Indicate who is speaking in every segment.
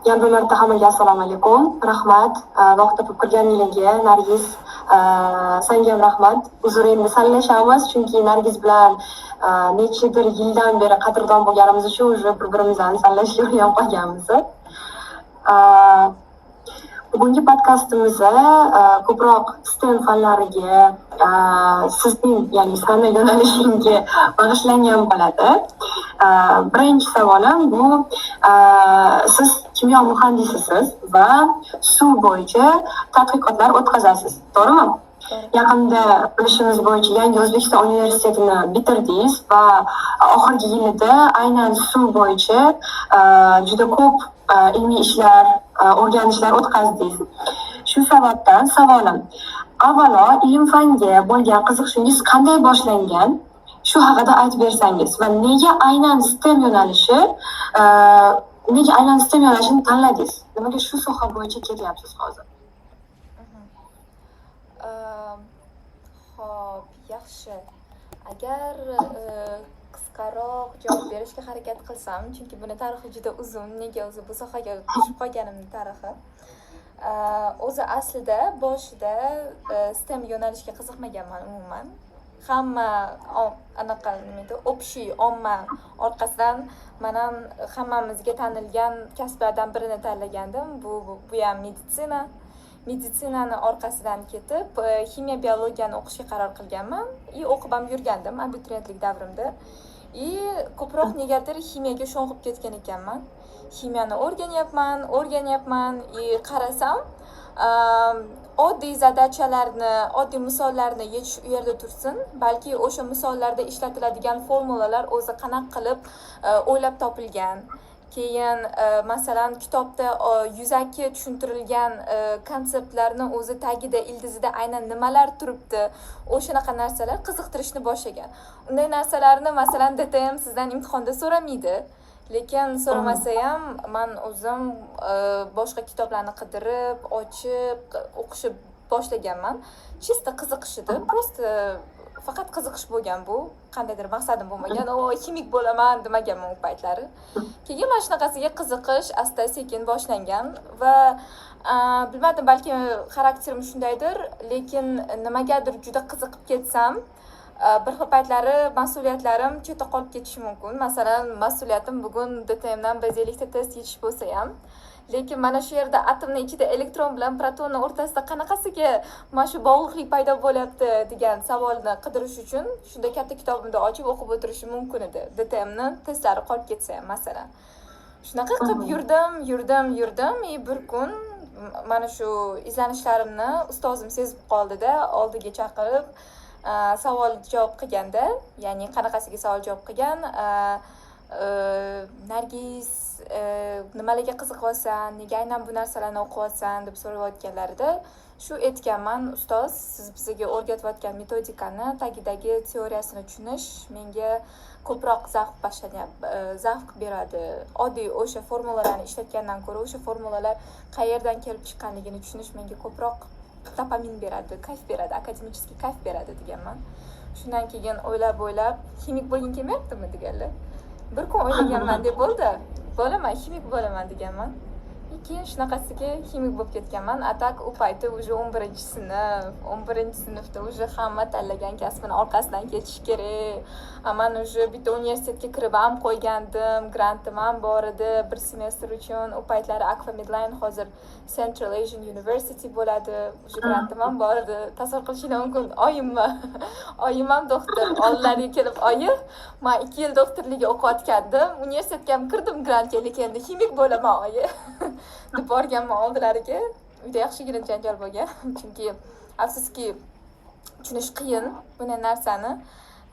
Speaker 1: Yana bir marta hammaga assalomu alaykum. Rahmat. Vaqt topib kirganingizga Nargiz, senga ham rahmat. Uzr, endi sallashamiz chunki Nargiz bilan nechadir yildan beri qadrdon bo'lganimiz uchun уже bir-birimizni sallashga o'rganib qolganmiz. Bugungi podkastimizda ko'proq STEM fanlariga, sizning, ya'ni sana yo'nalishingizga bag'ishlangan bo'ladi. Birinchi savolim bu, siz kimyo muhandisisiz va suv bo'yicha tadqiqotlar o'tkazasiz, to'g'rimi? Yaqinda bilishimiz bo'yicha Yangi O'zbekiston universitetini bitirdingiz va oxirgi yilida aynan suv bo'yicha juda ko'p ilmiy ishlar, o'rganishlar o'tkazdingiz. Shu sababdan savolim, avvalo ilm-fanga bo'lgan qiziqishingiz qanday boshlangan? Shu haqida aytib bersangiz va nega aynan STEM yo'nalishini tanladingiz? Nimaga shu soha bo'yicha ketyapsiz hozir?
Speaker 2: Xo'p, yaxshi. Agar qisqaroq javob berishga harakat qilsam, chunki buni tarixi juda uzun, nega o'zi bu sohaga tushib qolganimning tarixi. O'zi aslida boshida STEM yo'nalishiga qiziqmaganman umuman. Hamma anaqa nima edi, общий omma orqasidan men ham hammamizga tanilgan kasblardan birini tanlagandim. Bu ham meditsina. Meditsinani orqasidan ketib, ximiya biologiyani o'qishga qaror qilganman. O'qib ham yurgandim abituriyentlik davrimda. Ko'proq negadir ximiyaga sho'ng'ib ketgan ekanman. Ximiyani o'rganyapman, qarasam, oddiy zadachalarni, oddiy misollarni yechish u yerda tursin, balki o'sha misollarda ishlatiladigan formulalar o'zi qanaqa qilib o'ylab topilgan. Keyin masalan kitobda yuzaki tushuntirilgan konseptlarni o'zi tagida, ildizida aynan nimalar turibdi, o'shanaqa narsalar qiziqtirishni boshlagan. Unday narsalarni masalan DTM sizdan imtihonda so'ramaydi. Lekin so'ramasa ham men o'zim boshqa kitoblarni qidirib, ochib, o'qishib boshlaganman. Chista qiziqish edi. Prosta faqat qiziqish bo'lgan bu. Qandaydir maqsadim bo'lmagan. Ximik bo'laman demaganman u paytlari. Keyin mana shunaqasiga qiziqish asta-sekin boshlangan va bilmadim, balki xarakterim shundaydir, lekin nimagadir juda qiziqib ketsam, bir xil paytlari mas'uliyatlarim chetda qolib ketishi mumkin. Masalan, mas'uliyatim bugun DTMdan bazalikda test yechish bo'lsa ham, lekin mana shu yerda atomning ichida elektron bilan protonni o'rtasida qanaqasiga mana shu bog'liqlik paydo bo'lyapti degan savolni qidirish uchun shunda katta kitobimni ochib o'qib o'tirishim mumkin edi. DTMni testlari qolib ketsa ham masalan. Shunaqa qilib yurdim. Bir kun mana shu izlanishlarimni ustozim sezib qoldi-da, oldiga chaqirib savol javob qilganda, ya'ni qanaqasiga savol javob qilgan, Nargiz, nimalarga qiziqyapsan, nega aynan bu narsalarni o'qiyapsan deb so'rayotganlarida shu aytganman, ustoz, siz bizga o'rgatayotgan metodikani tagidagi teoriyasini tushunish menga ko'proq zavq beradi. Oddiy o'sha formulalarni ishlatgandan ko'ra o'sha formulalar qayerdan kelib chiqqanligini tushunish menga ko'proq dopamin beradi, kayf beradi, akademический kayf beradi deganman. Shundan keyin o'ylab ximik bo'lging kelmayaptimi deganlar. Bir kun o'ylaganman deb bo'ldi. Bo'laman, ximik bo'laman deganman. Keyin shunaqasiga ximik bo'lib ketganman. Atak u payti уже 11-sinfda уже hamma tanlagan kasbini orqasidan ketish kerak. Men уже bitta universitetga kirib ham qo'ygandim, grantim ham bor edi bir semestr uchun. U paytlari Akfa Medline, hozir Central Asian University bo'ladi. Уже grantim ham bor edi. Tasavvur qilishingiz mumkin. Oyim ham doktor. Oldilariga kelib, "Oyi, men 2 yil doktorlikka o'qiyotgandim. Universitetga ham kirdim grantga, lekin endi ximik bo'laman, oyi." deb borganman oldilariga. Uyda yaxshigina janjal bo'lgan. Chunki afsuski tushunish qiyin bunday narsani.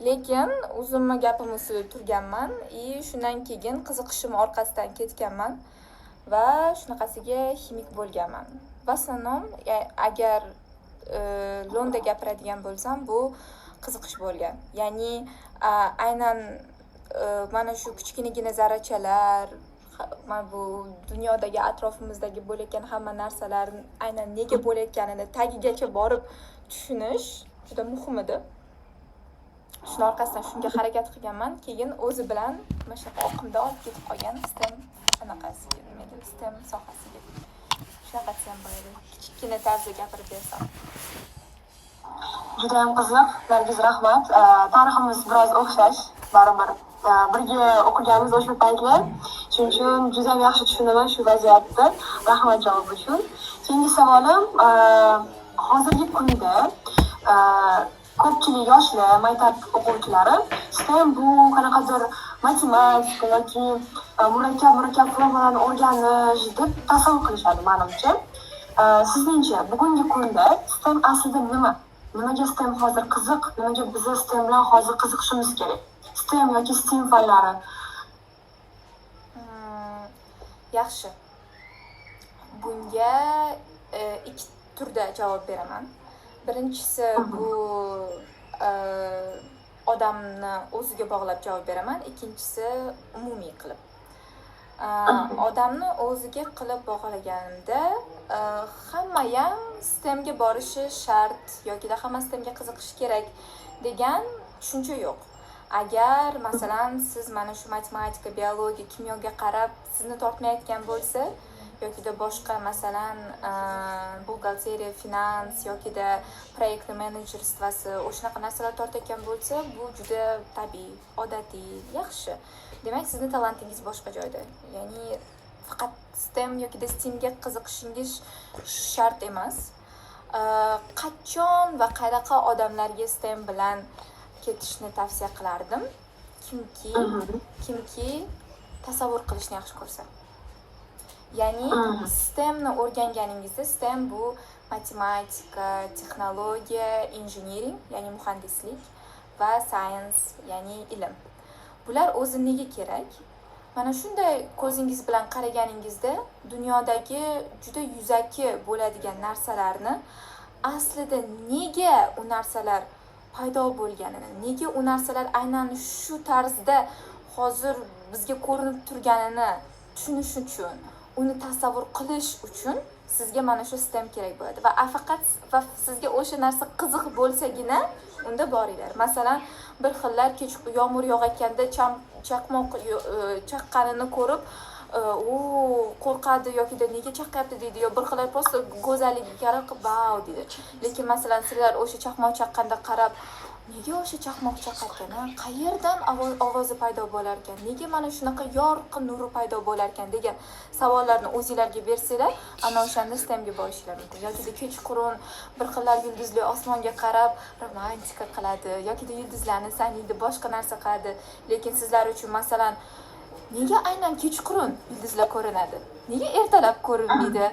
Speaker 2: Lekin o'zimni gapim ustida turganman. Shundan keyin qiziqishim orqasidan ketganman va shunaqasiga ximik bo'lganman. Va основном, agar Londonda gapiradigan bo'lsam, bu qiziqish bo'lgan. Ya'ni aynan mana shu kichkinagina zarrachalar, mana bu dunyodagi atrofimizdagi bo'layotgan hamma narsalar aynan nega bo'layotganini tagigacha borib tushunish juda muhim edi. Shuni orqasidan shunga harakat qilganman. Keyin o'zi bilan mana shu oqimda olib ketib qolgan STEM anaqasi nima edi? STEM sohasiga? Shunaqa desam bo'ladi. Kichkina tarzda gapirib bersam.
Speaker 1: Judayam qiziq, Nargiz, rahmat. Tariximiz biroz o'xshash, baribir birga o'qiganmiz o'sha paytlar. Shuning uchun juda ham yaxshi tushunaman shu vaziyatni. Rahmat javob uchun. Keyingi savolim, hozirgi kunda ko'pchilik yoshlar, maktab o'quvchilari STEM bu qanaqadir matematika yoki murakkab formulani o'rganish deb tasavvur qilishadi, menimcha. Sizningcha bugungi kunda STEM aslida nima? Nimaga STEM hozir qiziq? Nimaga biz STEM bilan hozir qiziqishimiz kerak? STEM yoki STEM fanlari?
Speaker 2: Yaxshi. Bunga ikki turda javob beraman. Birinchisi bu odamni o'ziga bog'lab javob beraman. Ikkinchisi umumiy qilib. Odamni o'ziga qilib bog'laganimda hamma ham STEMga borishi shart yoki hamma STEMga qiziqishi kerak degan tushuncha yo'q. Agar masalan siz mana shu matematika, biologiya, kimyoga qarab sizni tortmayotgan bo'lsa, yokida boshqa masalan buxgalteriya, finans yokida proyekt menejerstvasi o'shunaqa narsalar tortayotgan bo'lsa, bu juda tabiiy, odatiy, yaxshi. Demak, sizning talantingiz boshqa joyda. Ya'ni faqat STEM yokida STEAMga qiziqishingiz shart emas. Qachon va qanaqa odamlarga STEM bilan ketishni tavsiya qilardim? Kimki tasavvur qilishni yaxshi ko'rsa. Ya'ni STEMni o'rganganingizda, STEM bu matematika, texnologiya, injiniring, ya'ni muhandislik va science, ya'ni ilm. Bular o'zi nega kerak? Mana shunday ko'zingiz bilan qaraganingizda dunyodagi juda yuzaki bo'ladigan narsalarni aslida nega u narsalar paydo bo'lganini, nega u narsalar aynan shu tarzda hozir bizga ko'rinib turganini tushunish uchun, uni tasavvur qilish uchun sizga mana shu STEM kerak bo'ladi va faqat sizga o'sha narsa qiziq bo'lsagina unda boringlar. Masalan, bir xillar yomg'ir yog'ayotganda chaqmoq chaqqanini ko'rib, qo'rqadi yoki nega chaqqayapti deydi, yo bir xillar просто go'zalligiga qarab "Vau" deydi. Lekin masalan, sizlar o'sha chaqmoq chaqqanda qarab, nega o'sha chaqmoq chaqqan, qayerdan ovozi paydo bo'lar ekan, nega mana shunaqa yorqin nuri paydo bo'lar ekan degan savollarni o'zingizlarga bersanglar, ana o'shanda STEMga borishinglar mumkin. Yoki kechqurun bir xillar yulduzli osmonga qarab romantika qiladi, yoki yulduzlarni sanaydi, boshqa narsa qiladi. Lekin sizlar uchun masalan, nega aynan kechqurun yulduzlar ko'rinadi? Nega ertalab ko'rinmaydi?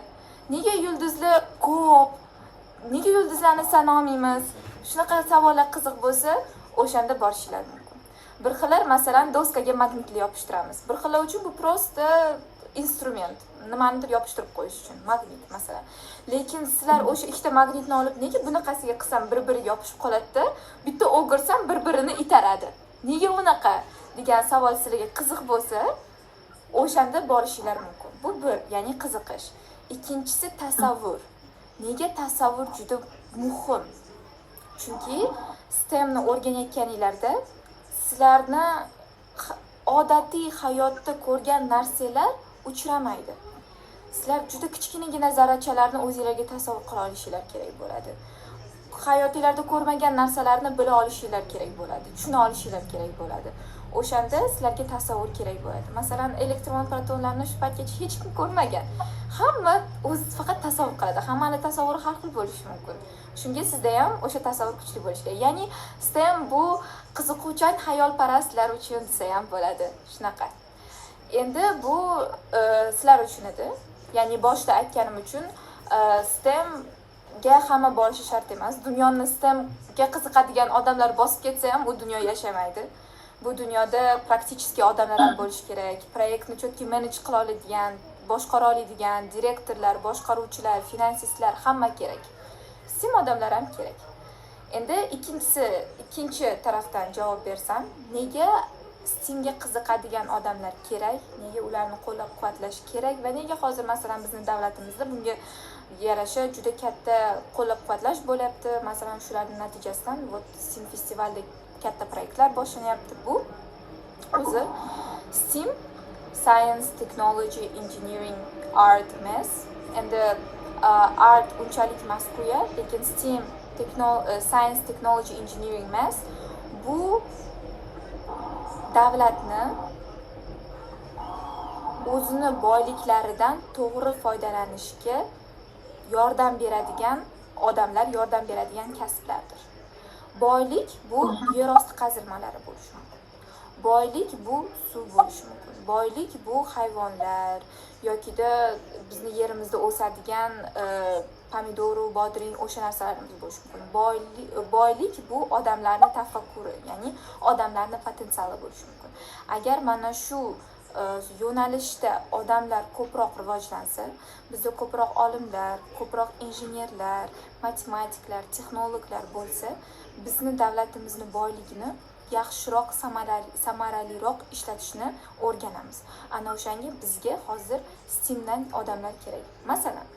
Speaker 2: Nega yulduzlar ko'p? Nega yulduzlarni sanolmaymiz? Shunaqa savollar qiziq bo'lsa, o'shanda borishinglar mumkin. Bir xillar masalan doskaga magnitli yopishtiramiz. Bir xillar uchun bu prosta instrument, nimanidir yopishtirib qo'yish uchun magnit masalan. Lekin sizlar o'sha ikkita magnitni olib nega bunaqasiga qilsam bir-biriga yopishib qoladi-da, bitta o'girsam bir-birini itaradi. Nega unaqa degan savol sizlarga qiziq bo'lsa, o'shanda borishinglar mumkin. Bu bir, ya'ni qiziqish. Ikkinchisi tasavvur. Nega tasavvur juda muhim? Chunki STEMni o'rganayotganinglarda sizlarni odatiy hayotda ko'rgan narsalar uchramaydi. Sizlar juda kichkinagina zarrachalarni o'zingizlarga tasavvur qila olishinglar kerak bo'ladi. Hayotingizda ko'rmagan narsalarni bila olishinglar kerak bo'ladi, tushuna olishinglar kerak bo'ladi. O'shanda sizlarga tasavvur kerak bo'ladi. Masalan, elektron protonlarni shu paytgacha hech kim ko'rmagan. Hamma o'zi faqat tasavvur qiladi. Hammaning tasavvuri har xil bo'lishi mumkin. Shunga sizda ham o'sha tasavvur kuchli bo'lishi kerak. Ya'ni STEM bu qiziquvchan xayolparastlar uchun desa ham bo'ladi. Shunaqa. Endi bu sizlar uchun edi. Ya'ni boshda aytganim uchun STEM ga hamma borishi shart emas. Dunyoni STEMga qiziqadigan odamlar bosib ketsa ham u dunyo yashamaydi. Bu dunyoda praktik odamlar ham bo'lishi kerak. Proyektni chotki manage qila oladigan, boshqara oladigan direktorlar, boshqaruvchilar, finansistlar hamma kerak. STEM odamlar ham kerak. Endi ikkinchi tarafdan javob bersam, nega STEMga qiziqadigan odamlar kerak? Nega ularni qo'llab-quvvatlash kerak va nega hozir masalan bizning davlatimizda bunga yarasha juda katta qo'llab-quvvatlash bo'lyapti? Masalan, shularning natijasidan STEM festivalda katta proyektlar boshlanyapti. Bu o'zi science, technology, engineering, art, math. Endi art unchalik emas-ku-ya, lekin STEM, science, technology, engineering, math bu davlatni o'zini boyliklaridan to'g'ri foydalanishga yordam beradigan odamlar, yordam beradigan kasblardir. Boylik bu yer osti qazilmalari bo'lishi mumkin. Boylik bu suv bo'lishi mumkin. Boylik bu hayvonlar yokida bizni yerimizda o'sadigan pomidoru, bodring o'sha narsalarimiz bo'lishi mumkin. Boylik bu odamlarning tafakkuri, ya'ni odamlarning potensiali bo'lishi mumkin. Agar mana shu yo'nalishda odamlar ko'proq rivojlansa, bizda ko'proq olimlar, ko'proq injenerlar, matematiklar, texnologlar bo'lsa, bizni davlatimizni boyligini yaxshiroq, samaraliroq ishlatishni o'rganamiz. Ana o'shanga bizga hozir STEMdan odamlar kerak. Masalan,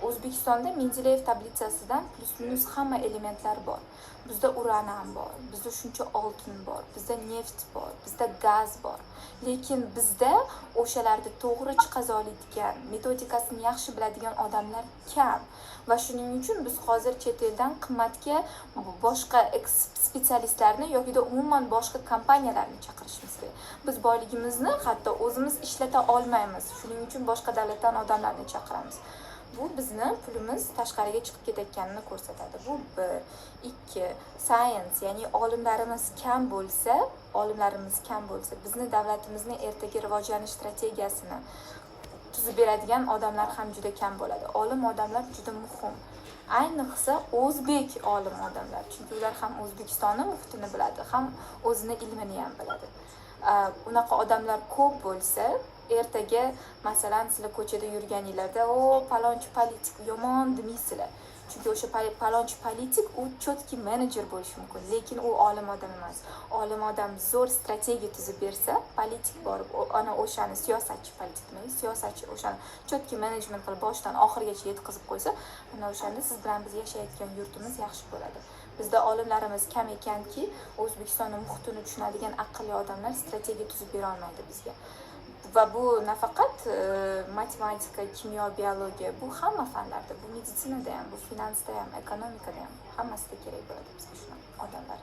Speaker 2: O'zbekistonda Mendeleyev tablitsasidan plus-minus hamma elementlar bor. Bizda uran ham bor, bizda shuncha oltin bor, bizda neft bor, bizda gaz bor. Lekin bizda o'shalarni to'g'ri chiqazoladigan, metodikasini yaxshi biladigan odamlar kam. Va shuning uchun biz hozir chet eldan qimmatga boshqa spetsialistlarni yoki umuman boshqa kompaniyalarni chaqirishimiz kerak. Biz boyligimizni hatto o'zimiz ishlata olmaymiz. Shuning uchun boshqa davlatdan odamlarni chaqiramiz. Bu bizni pulimiz tashqariga chiqib ketayotganini ko'rsatadi. Bu 1, 2, science, ya'ni olimlarimiz kam bo'lsa, bizni davlatimizni ertaga rivojlanish strategiyasini tuzib beradigan odamlar ham juda kam bo'ladi. Olim odamlar juda muhim. Ayniqsa o'zbek olim odamlar, chunki ular ham O'zbekistonning muhitini biladi, ham o'zini ilmini ham biladi. Unaqa odamlar ko'p bo'lsa, ertaga masalan sizlar ko'chada yurganinglarda, palonchi politik yomon demaysizlar. Chunki o'sha palonchi politik u chotki menejer bo'lishi mumkin, lekin u olim odam emas. Olim odam zo'r strategiya tuzib bersa, politik borib ana o'shani siyosatchi politik emas, siyosatchi o'shani chotki menejment qilib boshdan oxirigacha yetkazib qo'ysa, ana o'shanda siz bilan biz yashayotgan yurtimiz yaxshi bo'ladi. Bizda olimlarimiz kam ekanki, O'zbekistonning muhitini tushunadigan aqlli odamlar strategiya tuzib bera olmaydi bizga. Va bu nafaqat matematika, kimyo, biologiya, bu hamma fanlarda, bu meditsinada ham, bu finansda ham, ekonomikada ham, hammasida kerak bo'ladi bizga shunaqa odamlar.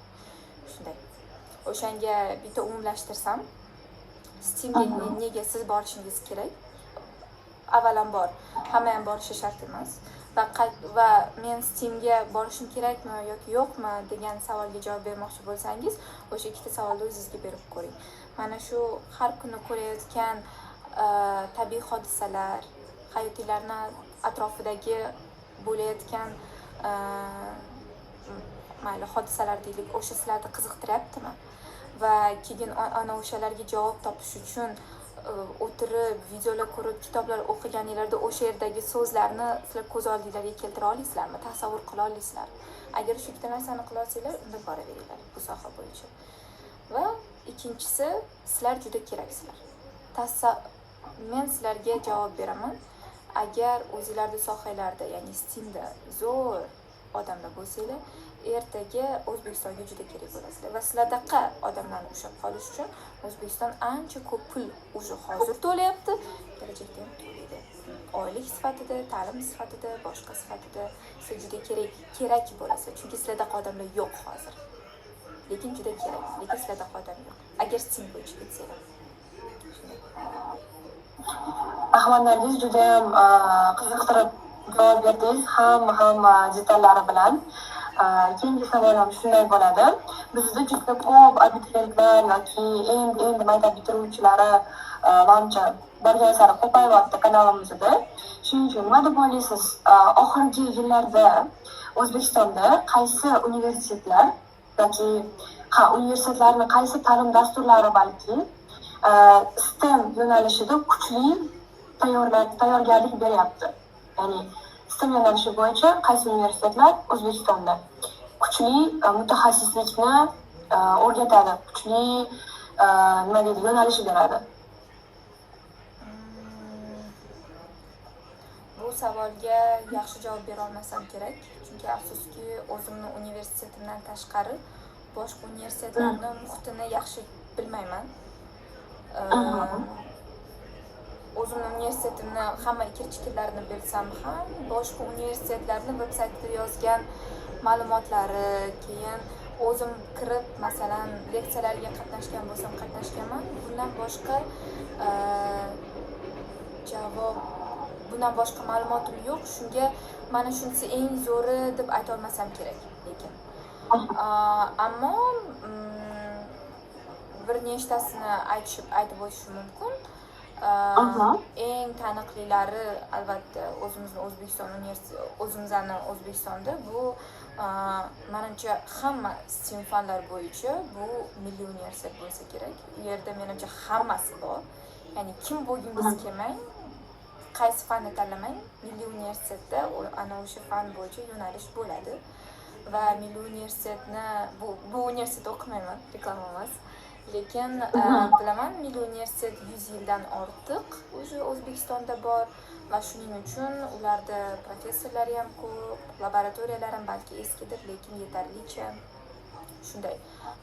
Speaker 2: Shunday. O'shanga bitta umumlashtirsam, STEMga nega siz borishingiz kerak? Avvalambor, hamma ham borishi shart emas. Va men STEMga borishim kerakmi yoki yo'qmi degan savolga javob bermoqchi bo'lsangiz, o'sha ikkita savolni o'zingizga berib ko'ring. Mana shu har kuni ko'rayotgan tabiiy hodisalar, hayotinglarni atrofidagi bo'layotgan mayli hodisalar deylik, o'sha sizlarni qiziqtiryaptimi? Va keyin ana o'shalarga javob topish uchun o'tirib, videolar ko'rib, kitoblar o'qiganinglarda o'sha yerdagi so'zlarni sizlar ko'z oldingizga keltira olasizlarmi? Tasavvur qila olasizlarmi? Agar shu ikkita narsani qila olsanglar, unda boraveringlar bu soha bo'yicha. Va ikkinchisi, sizlar juda keraksizlar. Men sizlarga javob beraman. Agar o'zingizlarning sohalarda, ya'ni STEMda zo'r odamlar bo'lsanglar, ertaga O'zbekistonga juda kerak bo'lasizlar. Va sizlardaqa odamlarni ushlab qolish uchun O'zbekiston ancha ko'p pul уже hozir to'layapti, kelajakda ham to'laydi. Oylik sifatida, ta'lim sifatida, boshqa sifatida sizlar juda kerak bo'lasiz. Chunki sizlardaqa odamlar yo'q hozir. Lekin juda kerak. Lekin sizlardaqa odam yo'q. Agar STEM bo'yicha ketsanglar.
Speaker 1: Ahmad Nargiz juda ham qiziqtirib javob berdingiz, hamma detallari bilan. Keyingi savolim shunday bo'ladi. Bizda juda ko'p abituriyentlar yoki endi maktab bitiruvchilari manimcha borgan sari ko'payyapti kanalimizda. Shuning uchun nima deb o'ylaysiz? Oxirgi yillarda O'zbekistonda qaysi universitetlar yoki universitetlarning qaysi ta'lim dasturlari balki STEM yo'nalishida kuchli tayyorgarlik beryapti? Ya'ni STEM yo'nalishi bo'yicha qaysi universitetlar O'zbekistonda kuchli mutaxassislikni o'rgatadi, kuchli nima deydi, yo'nalish beradi?
Speaker 2: Bu savolga yaxshi javob bera olmasam kerak, chunki afsuski o'zimni universitetimdan tashqari boshqa universitetlarning muhitini yaxshi bilmayman. o'zimni universitetimni hamma ikir-chikirlarini bersam ham, boshqa universitetlarni veb-saytida yozgan ma'lumotlari, keyin o'zim kirib, masalan, leksiyalarga qatnashgan bo'lsam qatnashganman. Bundan boshqa ma'lumotim yo'q. Shunga mana shunisi eng zo'ri deb ayta olmasam kerak, lekin. Ammo bir nechtasini aytib o'tishim mumkin. Eng taniqlilari albatta O'zbekistonda bu menimcha hamma STEM fanlar bo'yicha bu milliy universitet bo'lsa kerak. U yerda menimcha hammasi bor. Ya'ni kim bo'lgingiz kelmang, qaysi fanni tanlamang, milliy universitetda ana o'sha fan bo'yicha yo'nalish bo'ladi. Va milliy universitetni bu universitetda o'qimayman, reklama emas. Lekin bilaman, milliy universitet 100 yildan ortiq o'sha O'zbekistonda bor va shuning uchun ularda professorlari ham ko'p, laboratoriyalar ham balki eskidir, lekin yetarlicha shunday.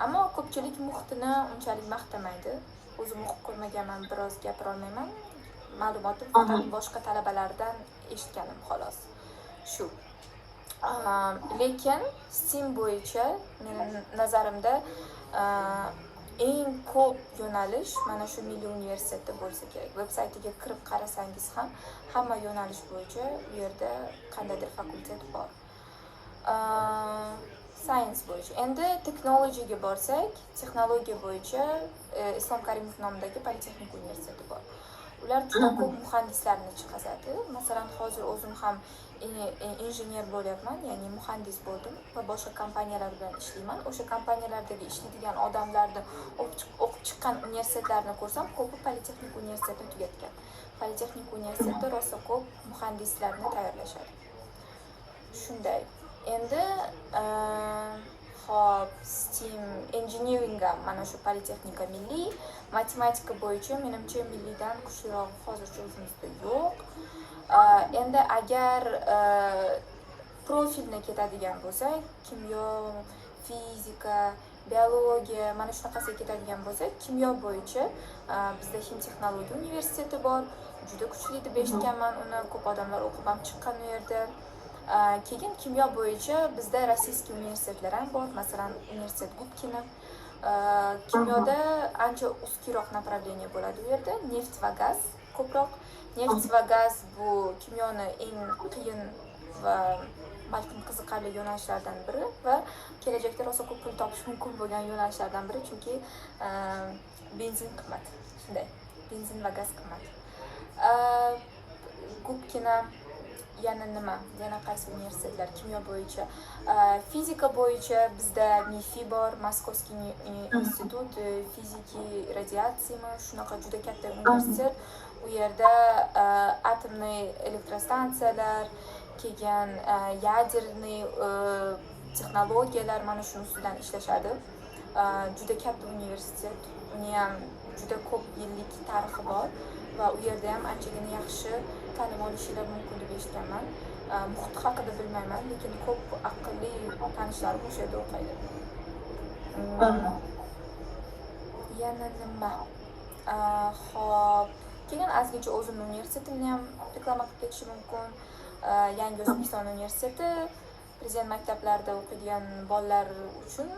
Speaker 2: Ammo ko'pchilik muhitini unchalik maqtamaydi. O'zim o'qib ko'rmaganman, biroz gapira olmayman. Ma'lumotim faqat boshqa talabalardan eshitganim xolos. Shu. Lekin STEM bo'yicha mening nazarimda eng ko'p yo'nalish mana shu milliy universitetda bo'lsa kerak. Veb-saytiga kirib qarasangiz ham hamma yo'nalish bo'yicha u yerda qandaydir fakultet bor. Science bo'yicha. Endi texnologiyaga borsak, texnologiya bo'yicha Islom Karimov nomidagi Politexnik universiteti bor. Ular juda ko'p muhandislarni chiqazadi. Masalan, hozir o'zim ham injener bo'lyapman, ya'ni muhandis bo'ldim va boshqa kompaniyalar bilan ishlayman. O'sha kompaniyalardagi ishlaydigan odamlarni o'qib chiqqan universitetlarni ko'rsam, ko'pi Politexnik universitetini tugatgan. Politexnik universitetda rosa ko'p muhandislarni tayyorlashadi. Shunday. Endi STEM engineering ham mana shu Politexnika milliy, matematika bo'yicha menimcha milliydan kuchliroq hozircha o'zimizda yo'q. Endi agar profilni ketadigan bo'lsak, kimyo, fizika, biologiya, mana shunaqasiga ketadigan bo'lsak, kimyo bo'yicha bizda Xim texnologiya universiteti bor. Juda kuchli deb eshitganman uni, ko'p odamlar o'qib ham chiqqan u yerda. Keyin kimyo bo'yicha bizda rossiyskiy universitetlar ham bor, masalan, Universitet Gubkina. Kimyoda ancha ustkiroq направление bo'ladi u yerda, neft va gaz ko'proq. Neft va gaz bu kimyoni eng qiyin va balkim qiziqarli yo'nalishlardan biri va kelajakda rosa ko'p pul topish mumkin bo'lgan yo'nalishlardan biri, chunki benzin qimmat. Shunday, benzin va gaz qimmat. Gubkina yana nima? Yana qaysi universitetlar kimyo bo'yicha? Fizika bo'yicha bizda MIFI bor, Moskovskiy institut fiziki radiatsiyami, shunaqa juda katta universitet. U yerda atomniy elektrostansiyalar, keyin yaderniy texnologiyalar mana shu ustidan ishlashadi. Juda katta universitet, uni ham juda ko'p yillik tarixi bor va u yerda ham anchagina yaxshi ta'lim olishingiz mumkin deb eshitganman. Muhit haqida bilmayman, lekin ko'p aqlli tanishlarim o'sha yerda o'qiydi. Yana nima? Xo'p, keyin ozgincha o'zimning universitetimni ham reklama qilib ketishim mumkin. Yangi O'zbekiston universiteti prezident maktablarida o'qiydigan bolalar uchun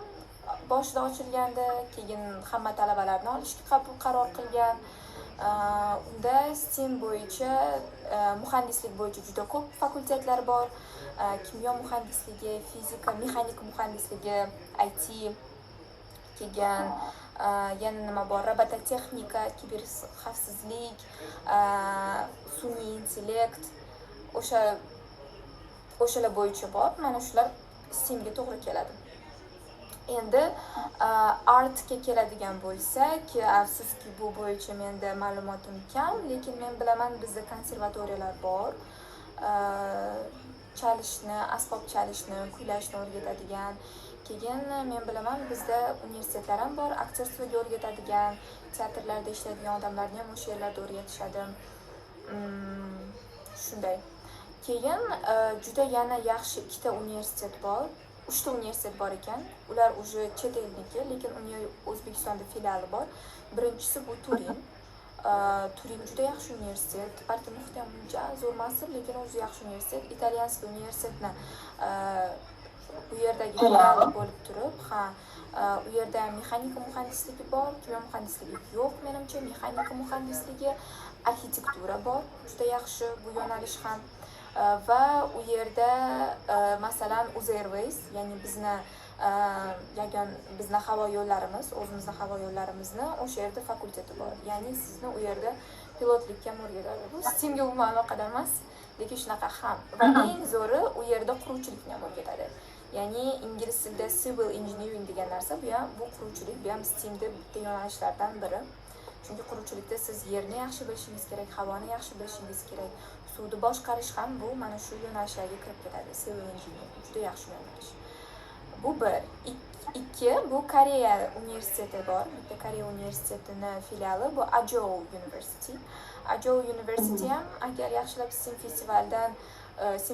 Speaker 2: boshida ochilganda, keyin hamma talabalarni olishga qabul qaror qilgan. Unda STEM bo'yicha, muhandislik bo'yicha juda ko'p fakultetlar bor. Kimyo muhandisligi, fizika, mexanika muhandisligi, IT, keyin yana nima bor? Robototexnika, kiberxavfsizlik, sun'iy intellekt, o'shalar bo'yicha bor. Mana shular STEMga to'g'ri keladi. Endi artga keladigan bo'lsak, afsuski bu bo'yicha menda ma'lumotim kam, lekin men bilaman bizda konservatoriyalar bor. Chalishni, asbob chalishni, kuylashni o'rgatadigan. Keyin men bilaman bizda universitetlar ham bor, aktyorstvoga o'rgatadigan, teatrlarda ishlaydigan odamlarni ham o'sha yerlarda o'rgatishadi. Shunday. Keyin juda yana yaxshi ikkita universitet bor. 3 ta universitet bor ekan. Ular уже chet elniki, lekin uning O'zbekistonda filiali bor. Birinchisi bu Turin. Turin juda yaxshi universitet, balki muhiti ham uncha zo'r emas, lekin o'zi yaxshi universitet. Italyanskiy universitetni u yerdagi filiali bo'lib turib, u yerda mexanika muhandisligi bor, kimyo muhandisligi yo'q menimcha. Mexanika muhandisligi, arxitektura bor, juda yaxshi bu yo'nalish ham. Va u yerda masalan Airways, ya'ni bizni havo yo'llarimiz, o'zimizni havo yo'llarimizni o'sha yerda fakulteti bor. Ya'ni sizni u yerda pilotlikka o'rgatadi. Bu STEAMga umuman aloqador emas, lekin shunaqa ham. Va eng zo'ri u yerda quruvchilikni ham o'rgatadi. Ya'ni ingliz tilida civil engineering degan narsa, bu quruvchilik, bu ham STEAMda bitta yo'nalishlardan biri. Chunki quruvchilikda siz yerni yaxshi bilishingiz kerak, havoni yaxshi bilishingiz kerak. Suvni boshqarish ham bu mana shu yo'nalishlarga kirib ketadi. Civil engineering juda yaxshi yo'nalish. Bu bir. Ikki, bu Koreya universiteti bor. Bitta Koreya universitetini filiali, bu Ajou University. Ajou University ham agar yaxshilab STEAM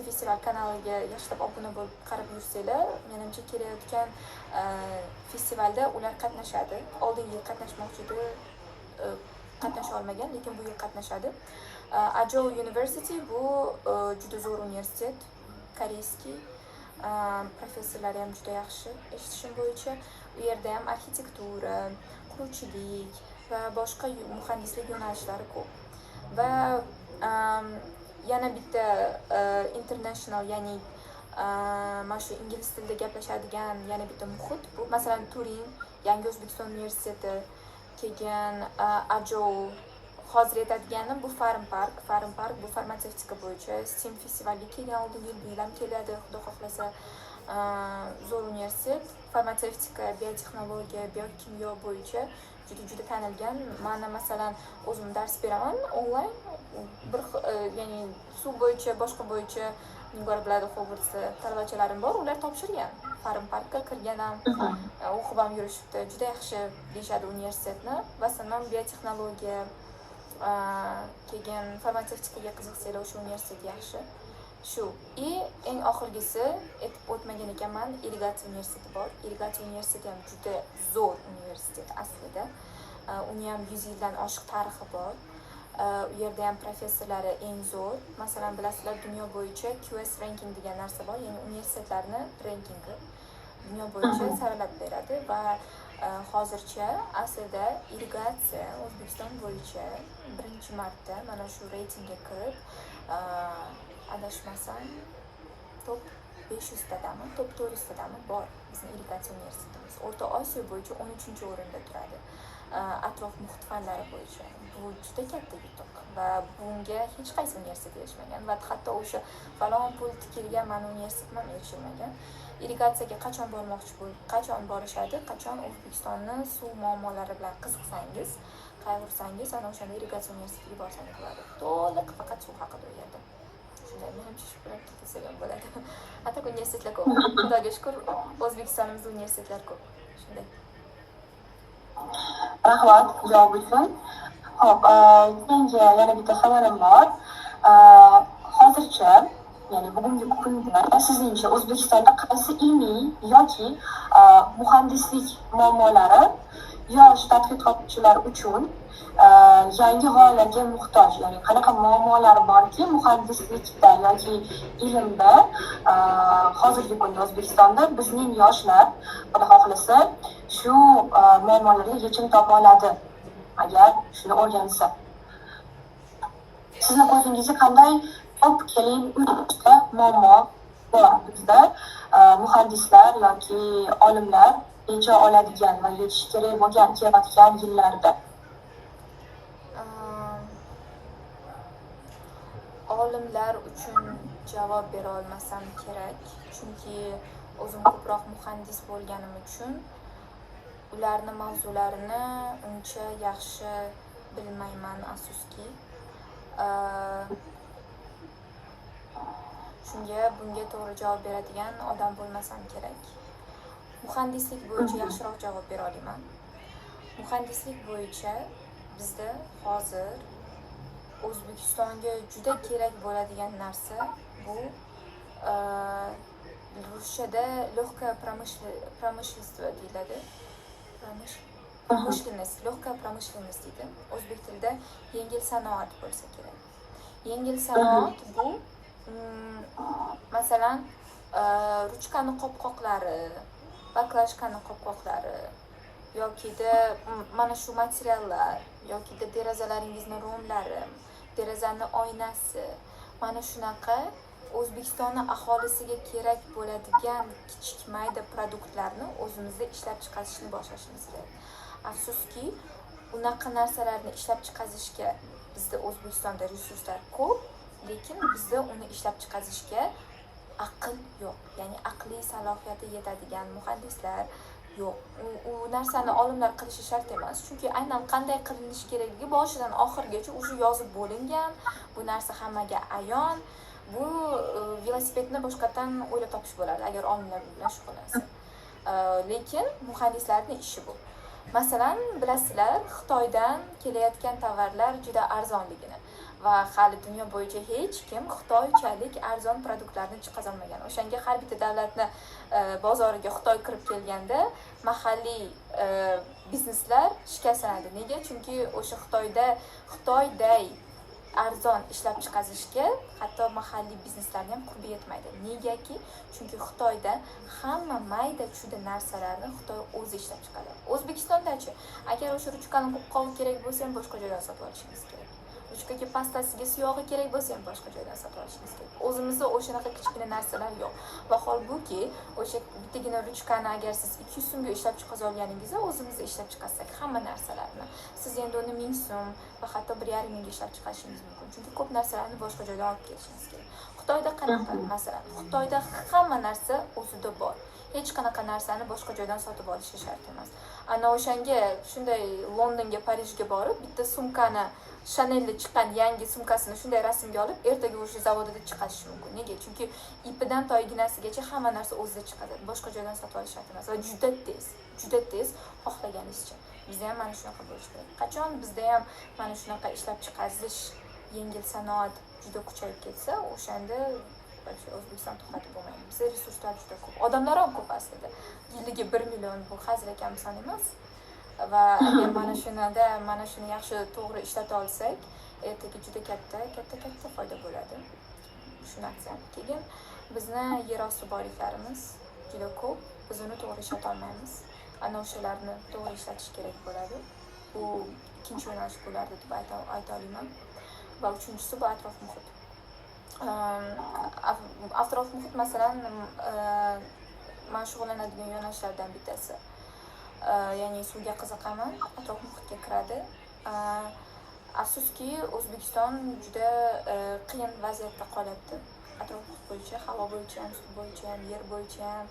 Speaker 2: festival kanaliga yaxshilab obuna bo'lib qarab yursanglar, menimcha kelayotgan festivalda ular qatnashadi. Oldingi yil qatnashmoqchi edi, qatnasha olmagan, lekin bu yil qatnashadi. Ajou University bu juda zo'r universitet, koreyskiy. Professorlari ham juda yaxshi, eshitishim bo'yicha. U yerda ham arxitektura, quruvchilik va boshqa muhandislik yo'nalishlari ko'p. Va yana bitta international, ya'ni mana shu ingliz tilida gaplashadigan yana bitta muhit. Bu masalan Turin, Yangi O'zbekiston universiteti, keyin Ajou. Hozir aytadiganim bu Farm Park bu farmatsevtika bo'yicha STEAM festivaliga kelgan, oldingi yil, bu yil ham keladi, xudo xohlasa. Zo'r universitet, farmatsevtika, biotexnologiya, biokimyo bo'yicha juda tanilgan. Mana masalan o'zim dars beraman onlayn, ya'ni suv bo'yicha, boshqa bo'yicha Nigor biladi, Hogwartsda talabachalarim bor, ular topshirgan. Farm Parkka kirgan ham, o'qib ham yurishibdi. Juda yaxshi deyishadi universitetni. Masalan, biotexnologiya, keyin farmatsevtikaga qiziqsanglar o'sha universitet yaxshi. Shu. Eng oxirgisi aytib o'tmagan ekanman, Irrigatsiya universiteti bor. Irrigatsiya universiteti ham juda zo'r universitet aslida. Uni ham 100 yildan oshiq tarixi bor. U yerda ham professorlari eng zo'r. Masalan, bilasizlar, dunyo bo'yicha QS ranking degan narsa bor, ya'ni universitetlarni rankingi dunyo bo'yicha saralab beradi va hozircha aslida irrigatsiya O'zbekiston bo'yicha birinchi marta mana shu reytingga kirib, adashmasam top 500 tadami, top 400 tadami bor bizning irrigatsiya universitetimiz. O'rta Osiyo bo'yicha 13-o'rinda turadi. Atrof muhit fanlari bo'yicha. Bu juda katta yutuq va bunga hech qaysi universitet erishmagan va hatto o'sha falon pul tikilgan mana universitet ham erishilmagan. Irrigatsiyaga qachon qachon borishadi, qachon O'zbekistonni suv muammolari bilan qiziqsangiz, qayg'ursangiz, ana o'shanda irrigatsiya universitetiga borsangiz bo'ladi. To'liq faqat suv haqida u yerda. Shunday, menimcha shu bilan ketilsa ham bo'ladi. Hatto universitetlar ko'p. Xudoga shukr, O'zbekistonimizda universitetlar ko'p. Shunday.
Speaker 1: Rahmat javob uchun. Xo'p, menga yana bitta savolim bor. Hozircha, ya'ni bugungi kunda sizningcha O'zbekistonda qaysi ilmiy yoki muhandislik muammolari yosh tadqiqotchilar uchun yangi g'oyalarga muhtoj? Ya'ni qanaqa muammolar borki, muhandislikda yoki ilmda hozirgi kunda O'zbekistonda bizning yoshlar, xudo xohlasa, shu muammolarga yechim topa oladi agar shuni o'rgansa. Sizni ko'zingizga qanday olib keling, uchta muammo bor bizda muhandislar yoki olimlar yecha oladigan va yechish kerak bo'lgan kelayotgan yillarda?
Speaker 2: Olimlar uchun javob bera olmasam kerak, chunki o'zim ko'proq muhandis bo'lganim uchun ularni mavzularini uncha yaxshi bilmayman afsuski. Bunga to'g'ri javob beradigan odam bo'lmasam kerak. Muhandislik bo'yicha yaxshiroq javob bera olaman. Muhandislik bo'yicha bizda hozir O'zbekistonga juda kerak bo'ladigan narsa bu ruschada легкое промышленство deyiladi. pромышленность, легкая pромышленность deydi. O'zbek tilida yengil sanoat bo'lsa kerak. Yengil sanoat bu masalan ruchkani qopqoqlari, baklajkani qopqoqlari yokida mana shu materiallar yokida derazalaringizni romlari, derazani oynasi, mana shunaqa O'zbekistonning aholisiga kerak bo'ladigan kichik mayda produktlarni o'zimizda ishlab chiqarishni boshlashimiz kerak. Afsuski, unaqa narsalarni ishlab chiqarishga bizda O'zbekistonda resurslar ko'p, lekin bizda uni ishlab chiqarishga aql yo'q. Ya'ni aqliy salohiyati yetadigan muhandislar yo'q. U narsani olimlar qilishi shart emas, chunki aynan qanday qilinishi kerakligi boshidan oxirigacha o'sha yozib bo'lingan. Bu narsa hammaga ayon. Bu velosipedni boshqatdan o'ylab topish bo'ladi agar olimlar bilan shug'ullansa. Lekin muhandislarning ishi bu. Masalan, bilasizlar, Xitoydan kelayotgan tovarlar juda arzonligini va hali dunyo bo'yicha hech kim xitoychalik arzon produktlarni chiqaza olmagan. O'shanga har bitta davlatni bozoriga Xitoy kirib kelganda mahalliy bizneslar shikastlanadi. Nega? Chunki o'sha Xitoyday arzon ishlab chiqarishga hatto mahalliy bizneslarga ham qurbi yetmaydi. Negaki? Chunki Xitoyda hamma mayda-chuda narsalarni Xitoy o'zi ishlab chiqaradi. O'zbekistondachi, agar o'sha ruchkani qopqog'i kerak bo'lsa ham boshqa joydan sotib olishingiz kerak. Ruchkaga pastasiga suyog'i kerak bo'lsa ham boshqa joydan sotib olishingiz kerak. O'zimizda o'shanaqa kichkina narsalar yo'q. Va holbuki, o'sha bittagina ruchkani agar siz 200 so'mga ishlab chiqaza olganingizda, o'zimizda ishlab chiqarsak hamma narsalarni, siz endi uni 1000 so'm va hatto 1,5 mingga ishlab chiqarishingiz mumkin. Chunki ko'p narsalarni boshqa joydan olib kelishingiz kerak. Xitoyda qanaqa? Masalan, Xitoyda hamma narsa o'zida bor. Hech qanaqa narsani boshqa joydan sotib olish shart emas. Ana o'shanga shunday Londonga, Parijga borib, bitta sumkani Chanel'da chiqqan yangi sumkasini shunday rasmga olib, ertaga o'sha zavodida chiqarish mumkin. Nega? Chunki ipidan to ignasigacha hamma narsa o'zida chiqadi. Boshqa joydan sotib olish shart emas va juda tez xohlaganingizcha. Bizda ham mana shunaqa bo'lishi kerak. Qachon bizda ham mana shunaqa ishlab chiqarish, yengil sanoat juda kuchayib ketsa, o'shanda O'zbekiston to'xtatib bo'lmaydi. Bizda resurslar juda ko'p. Odamlar ham ko'p aslida. Yiliga 1 million bu hazilakam son emas. Va agar mana shuni yaxshi to'g'ri ishlata olsak, ertaga juda katta foyda bo'ladi. Shu narsa. Keyin bizni yer osti boyliklarimiz juda ko'p. Biz uni to'g'ri ishlata olmaymiz. Ana o'shalarni to'g'ri ishlatish kerak bo'ladi. Bu ikkinchi yo'nalish bo'lardi deb ayta olaman. Va uchinchisi bu atrof muhit. Atrof muhit masalan men shug'ullanadigan yo'nalishlardan bittasi. Ya'ni suvga qiziqaman, atrof muhitga kiradi. Afsuski, O'zbekiston juda qiyin vaziyatda qolyapti. Atrof muhit bo'yicha, havo bo'yicha ham, suv bo'yicha ham, yer bo'yicha ham,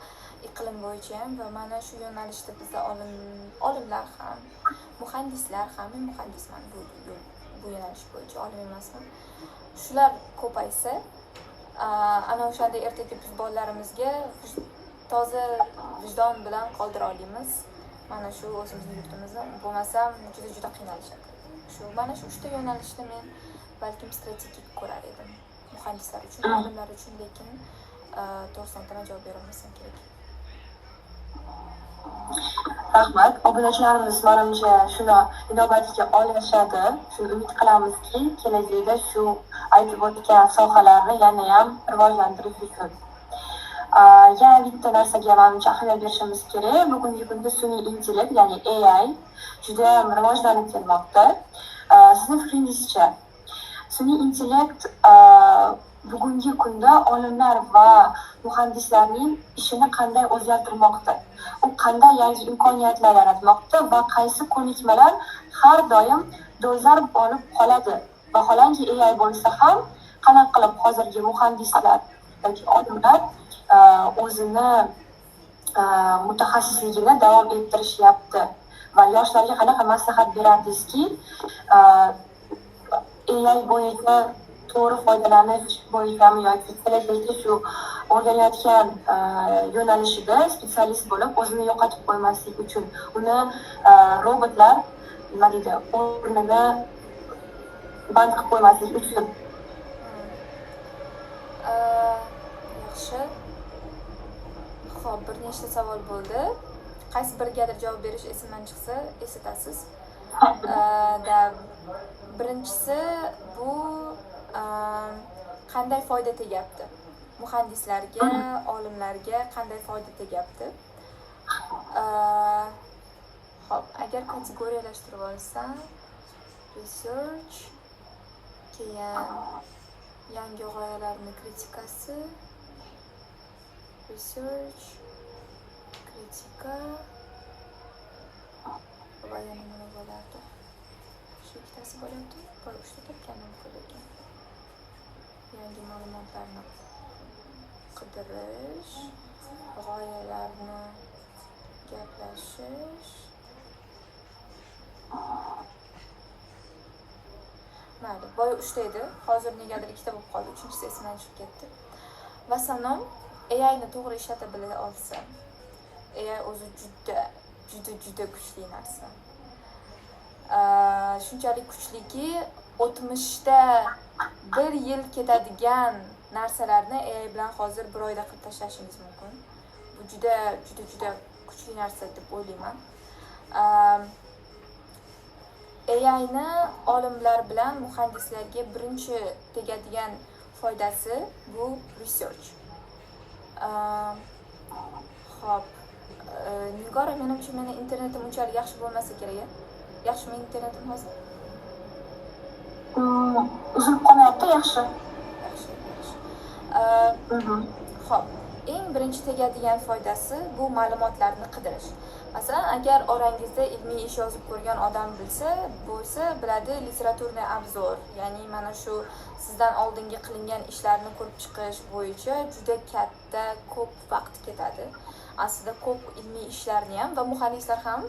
Speaker 2: iqlim bo'yicha ham va mana shu yo'nalishda bizda olimlar ham, muhandislar ham, men muhandisman bu yo'nalish bo'yicha, olim emasman. Shular ko'paysa, ana o'shanda ertaga biz bolalarimizga toza vijdon bilan qoldira olamiz. Mana shu o'zimizning yurtimizni, bo'lmasam juda qiynalishadi. Mana shu 3 ta yo'nalishni men balkim strategik ko'rar edim. Muhandislar uchun, olimlar uchun, lekin to'g'risini aytaman, javob bera olmasam kerak.
Speaker 1: Rahmat. Obunachilarimiz menimcha shuni inobatga olishadi. Shuni umid qilamizki, kelajakda shu aytib o'tgan sohalarni yana ham rivojlantirish uchun. Yana bitta narsaga menimcha ahamiyat berishimiz kerak. Bugungi kunda sun'iy intellekt, ya'ni AI juda rivojlanib kelmoqda. Sizning fikringizcha, sun'iy intellekt bugungi kunda olimlar va muhandislarning ishini qanday o'zgartirmoqda? U qanday yangi imkoniyatlar yaratmoqda va qaysi ko'nikmalar har doim dolzarb olib qoladi? Vaholanki AI bo'lsa ham, qanaqa qilib hozirgi muhandislar yoki olimlar o'zini mutaxassisligini davom ettirishyapti va yoshlarga qanaqa maslahat berardingizki, AI bo'yicha to'g'ri foydalanish bo'yichami yoki kelajakda shu o'rganayotgan yo'nalishida spetsialist bo'lib o'zini yo'qotib qo'ymaslik uchun uni robotlar nima deydi, o'rnini band qilib qo'ymaslik uchun.
Speaker 2: Yaxshi. Xo'p, bir nechta savol bo'ldi. qaysi birigadir javob berish esimdan chiqsa eslatasiz. Birinchisi bu qanday foyda tegyapti? Muhandislarga, olimlarga qanday foyda tegyapti? Hop, agar kategoriyalashtirib olsam, research, keyin yangi g'oyalarning kritikasi, research, kritika va yana nima bo'lardi? Shu ikkitasi bo'lyapti. Boy uchta topganim qo'lga. Yangi ma'lumotlarni qidirish, g'oyalarni gaplashish. Mayli, boya 3 ta edi. Hozir negadir 2 ta bo'lib qoldi. Uchinchisi esimdan chiqib ketdi. Masalan, AI ni to'g'ri ishlata bila olsa, AI o'zi juda kuchli narsa. Shunchalik kuchliki, o'tmishda 1 yil ketadigan narsalarni AI bilan hozir 1 oyda qilib tashlashingiz mumkin. Bu juda kuchli narsa deb o'ylayman. AI ni olimlar bilan muhandislarga birinchi tegadigan foydasi bu research. Hop. Nigora, menimcha meni internetim unchalik yaxshi bo'lmasa kerak. Yaxshimi internetim hozir?
Speaker 1: Uzilib qolmayapti, yaxshi.
Speaker 2: Hop. Eng birinchi tegadigan foydasi bu ma'lumotlarni qidirish. Masalan, agar orangizda ilmiy ish yozib ko'rgan odam bo'lsa, biladi, literaturniy obzor, ya'ni mana shu sizdan oldingi qilingan ishlarni ko'rib chiqish bo'yicha juda katta, ko'p vaqt ketadi. Aslida ko'p ilmiy ishlarni ham va muhandislar ham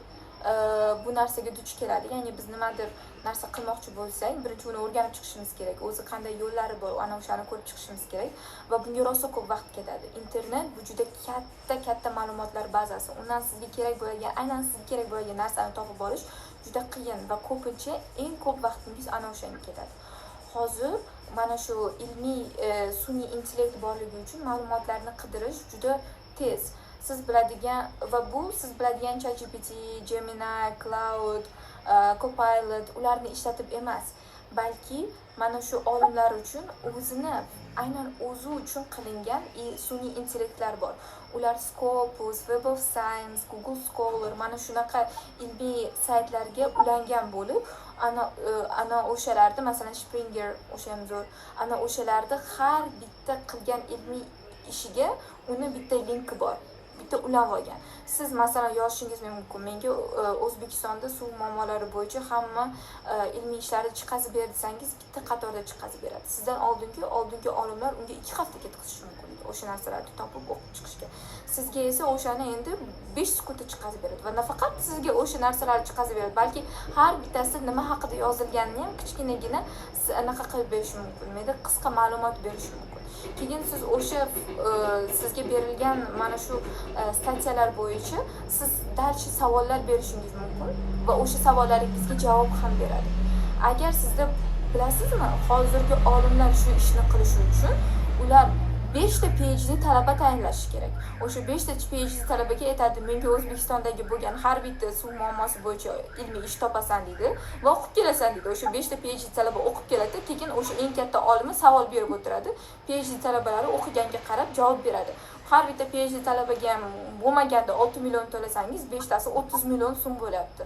Speaker 2: bu narsaga duch keladi. Ya'ni biz nimadir narsa qilmoqchi bo'lsak, birinchi uni o'rganib chiqishimiz kerak. O'zi qanday yo'llari bor, ana o'shani ko'rib chiqishimiz kerak va bunga rosa ko'p vaqt ketadi. Internet bu juda katta ma'lumotlar bazasi. Undan sizga kerak bo'lgan, aynan sizga kerak bo'lgan narsani topib olish juda qiyin va ko'pincha eng ko'p vaqtingiz ana o'shanga ketadi. Hozir mana shu ilmiy sun'iy intellekt borligi uchun ma'lumotlarni qidirish juda tez. Siz biladigan va bu siz biladigan ChatGPT, Gemini, Cloud, Copilot ularni ishlatib emas, balki mana shu olimlar uchun aynan o'zi uchun qilingan sun'iy intellektlar bor. Ular Scopus, Web of Science, Google Scholar mana shunaqa ilmiy saytlarga ulangan bo'lib, ana o'shalarda, masalan Springer o'sha ham zo'r, ana o'shalarda har bitta qilgan ilmiy ishiga uni bitta linki bor. Bitta ulanib olgan. Siz masalan yozishingiz mumkin. Menga O'zbekistonda suv muammolari bo'yicha hamma ilmiy ishlarni chiqazib ber desangiz, bitta qatorda chiqazib beradi. Sizdan oldingi olimlar unga 2 hafta ketqizishi mumkin o'sha narsalarni topib o'qib chiqishga. Sizga esa o'shani endi 5 sekundda chiqazib beradi va nafaqat sizga o'sha narsalarni chiqazib beradi, balki har bittasi nima haqida yozilganini ham kichkinagina anaqa qilib berishi mumkin. Menda qisqa ma'lumot berishi mumkin. Keyin siz o'sha sizga berilgan mana shu statyalar bo'yicha siz dalchi savollar berishingiz mumkin va o'sha savollaringizga javob ham beradi. Agar sizda bilasizmi, hozirgi olimlar shu ishni qilish uchun ular 5 ta PhD talaba tayinlashi kerak. O'sha 5 ta PhD talabaga aytadi, menga O'zbekistondagi bo'lgan har bitta suv muammosi bo'yicha ilmiy ish topasan deydi va o'qib kelasan deydi. O'sha 5 ta PhD talaba o'qib keladi, keyin o'sha eng katta olimi savol berib o'tiradi. PhD talabalari o'qiganga qarab javob beradi. Har bitta PhD talabaga ham bo'lmaganda 6 million to'lasangiz, 5 tasi 30 million so'm bo'lyapti.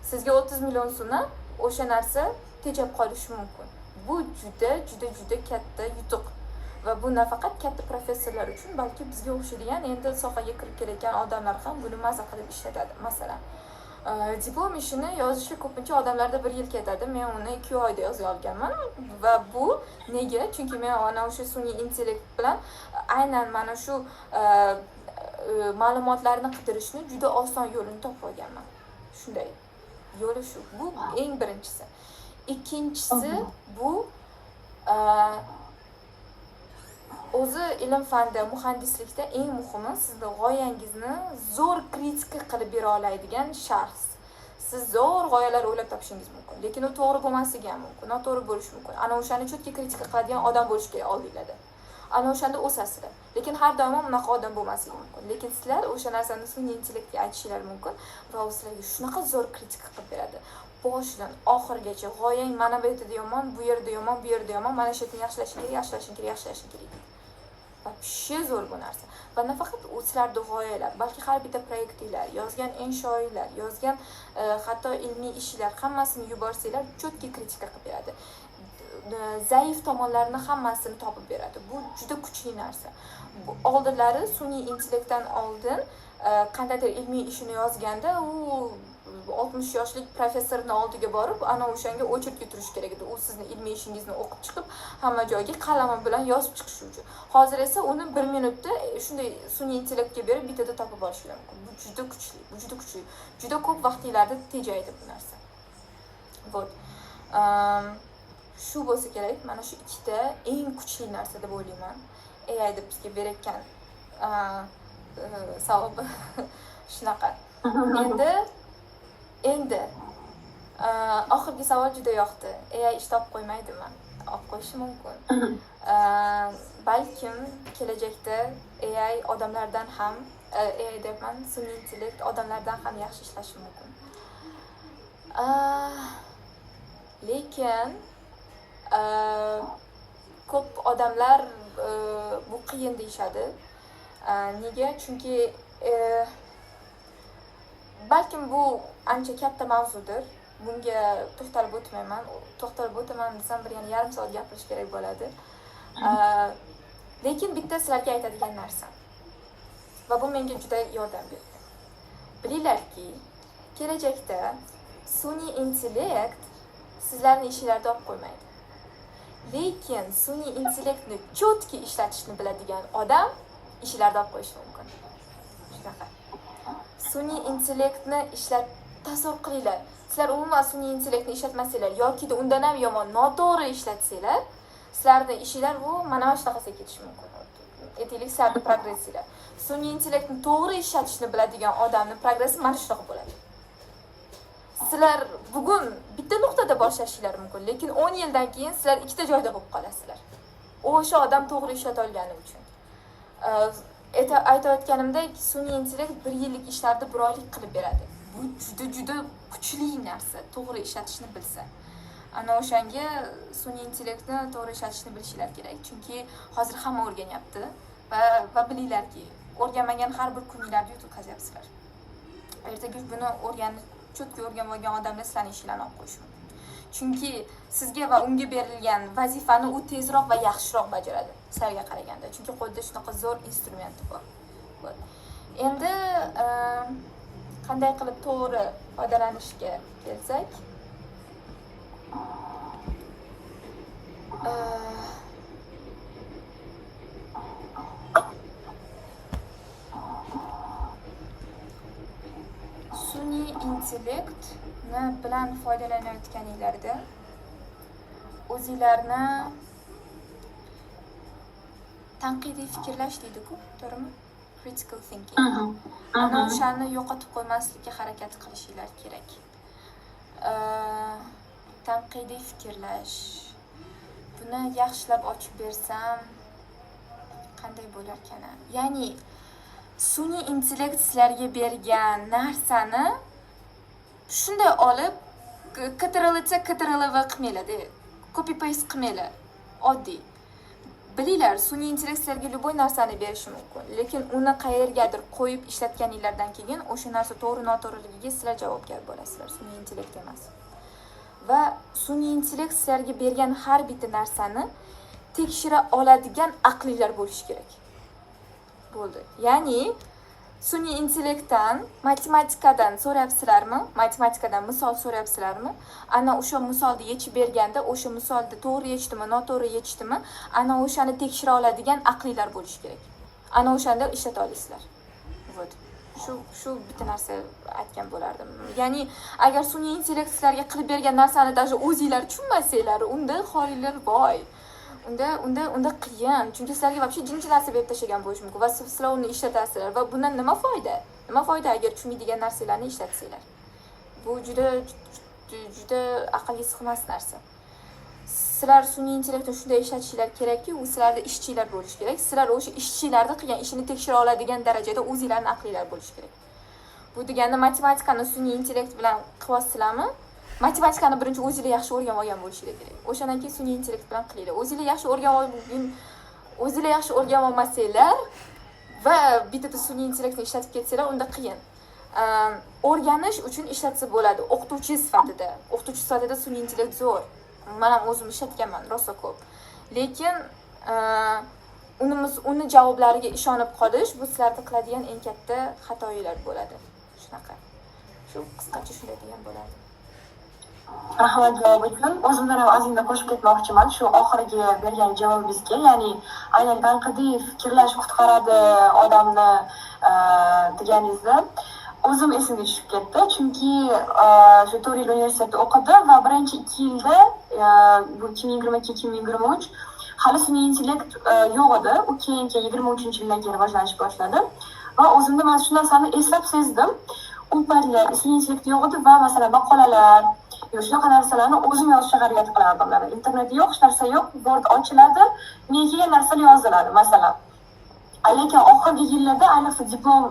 Speaker 2: Sizga 30 million so'mni o'sha narsa tejab qolishi mumkin. Bu juda katta yutuq. Va bu nafaqat katta professorlar uchun, balki bizga o'xshaydigan endi sohaga kirib kelayotgan odamlar ham buni maza qilib ishlatadi. Masalan, diplom ishini yozishga ko'pincha odamlarda 1 yil ketadi. Men uni 2 oyda yoza olganman va bu nega? Chunki men ana o'sha sun'iy intellekt bilan aynan mana shu ma'lumotlarni qidirishni juda oson yo'lini topib olganman. Shunday. Yo'li shu. Bu eng birinchisi. Ikkinchisi bu o'zi ilm fanda, muhandislikda eng muhimi sizning g'oyangizni zo'r kritika qilib bera oladigan shaxs. Siz zo'r g'oyalar o'ylab topishingiz mumkin, lekin u to'g'ri bo'lmasligi ham mumkin, noto'g'ri bo'lishi mumkin. Ana o'shani cho'tga kritika qiladigan odam bo'lish kerak oldinglarda. ana o'shanda o'sasizlar. Lekin har doim unaqa odam bo'lmasligi mumkin. Lekin sizlar o'sha narsani sun'iy intellektga aytishingiz mumkin va u sizlarga shunaqa zo'r kritika qilib beradi. Boshidan oxirigacha g'oyang mana bu yerda yomon, bu yerda yomon, bu yerda yomon, mana shu yerni yaxshilashing kerak, yaxshilashing kerak, yaxshilashing kerak. Вообще zo'r bu narsa. Va nafaqat sizlarning g'oyalar, balki har bitta proyektinglar, yozgan inshoiylar, yozgan hatto ilmiy ishlar hammasini yuborsanglar, cho'tki kritika qilib beradi. Zaif tomonlarini hammasini topib beradi. Bu juda kuchli narsa. Oldinlari sun'iy intellektdan oldin qandaydir ilmiy ishini yozganda u 60 yoshlik professorning oldiga borib, ana o'shanga o'chirib turish kerak edi. U sizni ilmiy ishingizni o'qib chiqib, hamma joyga qalami bilan yozib chiqish uchun. Hozir esa uni 1 minutda shunday sun'iy intellektga berib bitada topib olishlar mumkin. Bu juda kuchli, bu juda kuchli. Juda ko'p vaqtlarni tejaydi bu narsa. Вот. Shu bo'lsa kerak, mana shu ikkita eng kuchli narsa deb o'ylayman. AI deb bizga berayotgan savobi shunaqa. Endi oxirgi savol juda yoqdi. AI ish topib qo'ymaydimi? Olib qo'yishi mumkin. Balkim kelajakda AI odamlardan ham, AI deyapman, sun'iy intellekt odamlardan ham yaxshi ishlashi mumkin. Lekin ko'p odamlar bu qiyin deyishadi. Nega? Chunki balkim bu ancha katta mavzudir. Bunga to'xtalib o'tmayman. To'xtalib o'taman desam bir yana yarim soat gapirish kerak bo'ladi. Lekin bitta sizlarga aytadigan narsa. Va bu menga juda yordam berdi. Bilinglarki, kelajakda sun'iy intellekt sizlarning ishinglarni olib qo'ymaydi. Lekin sun'iy intellektni cho'tki ishlatishni biladigan odam ishlarni olib qo'yishi mumkin. Shunaqa. Sun'iy intellektni ishlab tasavvur qilinglar. Sizlar umuman sun'iy intellektni ishlatmasanglar yoki undan ham yomon noto'g'ri ishlatsanglar, sizlarning ishinglar bu mana shunaqasiga ketishi mumkin. Aytaylik, sizlarning progressinglar. Sun'iy intellektni to'g'ri ishlatishni biladigan odamning progressi mana shunaqa bo'ladi. Sizlar bugun bitta nuqtada boshlashinglar mumkin, lekin 10 yildan keyin sizlar ikkita joyda bo'lib qolasizlar. O'sha odam to'g'ri ishlata olgani uchun. Aytayotganimdek, sun'iy intellekt 1 yillik ishlarni 1 oylik qilib beradi. Bu juda kuchli narsa, to'g'ri ishlatishni bilsa. Ana o'shanga sun'iy intellektni to'g'ri ishlatishni bilishinglar kerak, chunki hozir hamma o'rganyapti va bilinglarki, o'rganmagan har bir kuninglarni yutqazyapsizlar. Ertaga buni cho'tki o'rganib olgan odamlar sizlarning ishlarni olib qo'yishi mumkin. Chunki sizga va unga berilgan vazifani u tezroq va yaxshiroq bajaradi sizlarga qaraganda. Chunki qo'lda shunaqa zo'r instrumenti bor. Endi qanday qilib to'g'ri foydalanishga kelsak, sun'iy intellektni bilan foydalanayotganinglarda o'zinglarni tanqidiy fikrlash deydi-ku, to'g'rimi? Critical thinking. Ana o'shani yo'qotib qo'ymaslikka harakat qilishinglar kerak. Tanqidiy fikrlash. Buni yaxshilab ochib bersam qanday bo'lar ekan? Ya'ni sun'iy intellekt sizlarga bergan narsani shunday olib Ctrl+C qilmaylar, copy paste qilmaylar. Oddiy. Bilinglar, sun'iy intellekt sizlarga любой narsani berishi mumkin, lekin uni qayergadir qo'yib ishlatganinglardan keyin o'sha narsa to'g'ri noto'g'riligiga sizlar javobgar bo'lasizlar, sun'iy intellekt emas. Va sun'iy intellekt sizlarga bergan har bitta narsani tekshira oladigan aqlinglar bo'lishi kerak. Bo'ldi. Ya'ni sun'iy intellektdan matematikadan so'rayapsizlarmi? Matematikadan misol so'rayapsizlarmi? Ana o'sha misolni yechib berganda, o'sha misolni to'g'ri yechdimi, noto'g'ri yechdimi, ana o'shani tekshira oladigan aqlinglar bo'lishi kerak. Ana o'shanda ishlata olasizlar. Вот. Shu bitta narsa aytgan bo'lardim. Ya'ni agar sun'iy intellekt sizlarga qilib bergan narsani даже o'zingizlar tushunmasanglar, unda holinglar voy. Unda qiyin. Chunki sizlarga вообще jinchi narsa berib tashlagan bo'lishi mumkin va sizlar uni ishlatasizlar va bundan nima foyda? Nima foyda agar tushunmaydigan narsalarni ishlatsanglar? Bu juda aqlga sig'mas narsa. sizlar sun'iy intellektni shunday ishlatishinglar kerakki, u sizlarda ishchilar bo'lishi kerak. Sizlar o'sha ishchilarni qilgan ishini tekshira oladigan darajada o'zingizlarning aqlinglar bo'lishi kerak. Bu degani matematikani sun'iy intellekt bilan qilyapsizlarmi? Matematikani birinchi o'zingizlar yaxshi o'rganib olgan bo'lishingiz kerak. O'shandan keyin sun'iy intellekt bilan qilinglar. O'zingizlar yaxshi o'rganib olmasanglar va bitta sun'iy intellektni ishlatib ketsanglar, unda qiyin. O'rganish uchun ishlatsa bo'ladi. O'qituvchi sifatida sun'iy intellekt zo'r. Men ham o'zim ishlatganman, rosa ko'p. Lekin uni javoblariga ishonib qolish bu sizlarda qiladigan eng katta xatoinglar bo'ladi. Shunaqa. Shu qisqacha shunday degan bo'ladi.
Speaker 1: Rahmat javob uchun. O'zimdan ham ozgina qo'shib ketmoqchiman shu oxirgi bergan javobingizga. Ya'ni aynan tanqidiy fikrlash qutqaradi odamni deganingizda o'zim esimga tushib ketdi. Chunki shu 4 yil universitetda o'qidim va birinchi 2 yilda bu 2022-2023 hali sun'iy intellekt yo'q edi. U keyin 23-yildan keyin rivojlanishga boshladi. Va o'zimda men shu narsani eslab sezdim. U paytlar sun'iy intellekt yo'q edi va masalan maqolalar shunaqa narsalarni o'zim yozishga harakat qilardim. Internet yo'q, hech narsa yo'q, Word ochiladi, menga kelgan narsalar yoziladi masalan. Lekin oxirgi yillarda ayniqsa diplom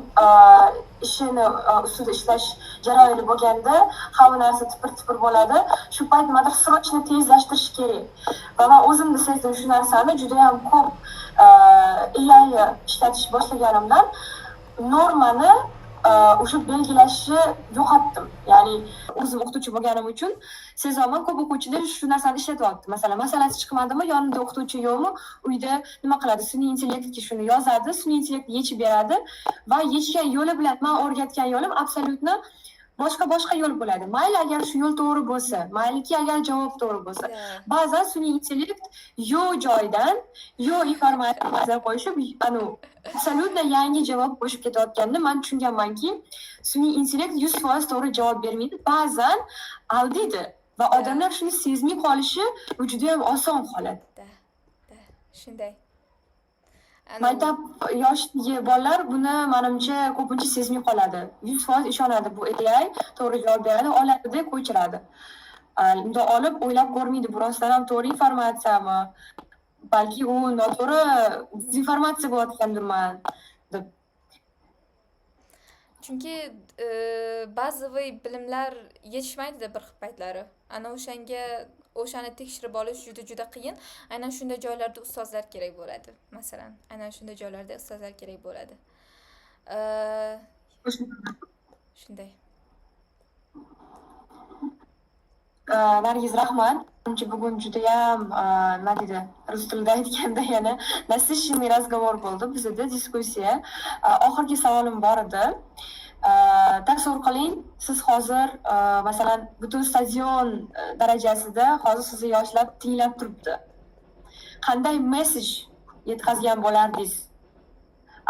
Speaker 1: ishini ustida ishlash jarayoni bo'lganda hamma narsa tipir bo'ladi. Shu payt menda srochni tezlashtirish kerak. Va men o'zimda sezdim shu narsani juda ham ko'p AI ishlatish boshlaganimdan normani o'sha belgilashni yo'qotdim. Ya'ni o'zim o'qituvchi bo'lganim uchun sezaman ko'p o'quvchilar shu narsani ishlatyapti. Masalasi chiqmadimi, yonida o'qituvchi yo'qmi, uyda nima qiladi? Sun'iy intellektga shuni yozadi, sun'iy intellekt yechib beradi va yechgan yo'li bilan men o'rgatgan yo'lim absolyutni boshqa yo'l bo'ladi. Mayli agar shu yo'l to'g'ri bo'lsa, mayliki agar javob to'g'ri bo'lsa. Ba'zan sun'iy intellekt yo'q joydan, yo'q informatsiya qo'shib, absolyutno yangi javob qo'shib ketayotganini men tushunganmanki, sun'iy intellekt 100% to'g'ri javob bermaydi. Ba'zan aldaydi va odamlar shuni sezmay qolishi bu juda ham oson holat.
Speaker 2: Shunday.
Speaker 1: Maktab yoshidagi bolalar buni menimcha ko'pincha sezmay qoladi. 100% ishonadi bu AI to'g'ri javob beradi, oladi-da qo'ychiradi. Unda olib o'ylab ko'rmaydi, bu rostdan ham to'g'ri informatsiyami? Balki u noto'g'ri dezinformatsiya bo'layotgandirman deb.
Speaker 2: Chunki ba'zi bilimlar yetishmaydi-da bir xil paytlari. Ana o'shani tekshirib olish juda qiyin. Aynan shunday joylarda ustozlar kerak bo'ladi. Masalan, aynan shunday joylarda ustozlar kerak bo'ladi. Shunday.
Speaker 1: Nargiz, rahmat. Bugun juda ham nima deydi, rus tilida aytganda yana насыщенный разговор bo'ldi bizda, diskussiya. Oxirgi savolim bor edi. Tasavvur qiling, siz hozir masalan butun stadion darajasida hozir sizni yoshlar tinglab turibdi. Qanday mesej yetkazgan bo'lardingiz?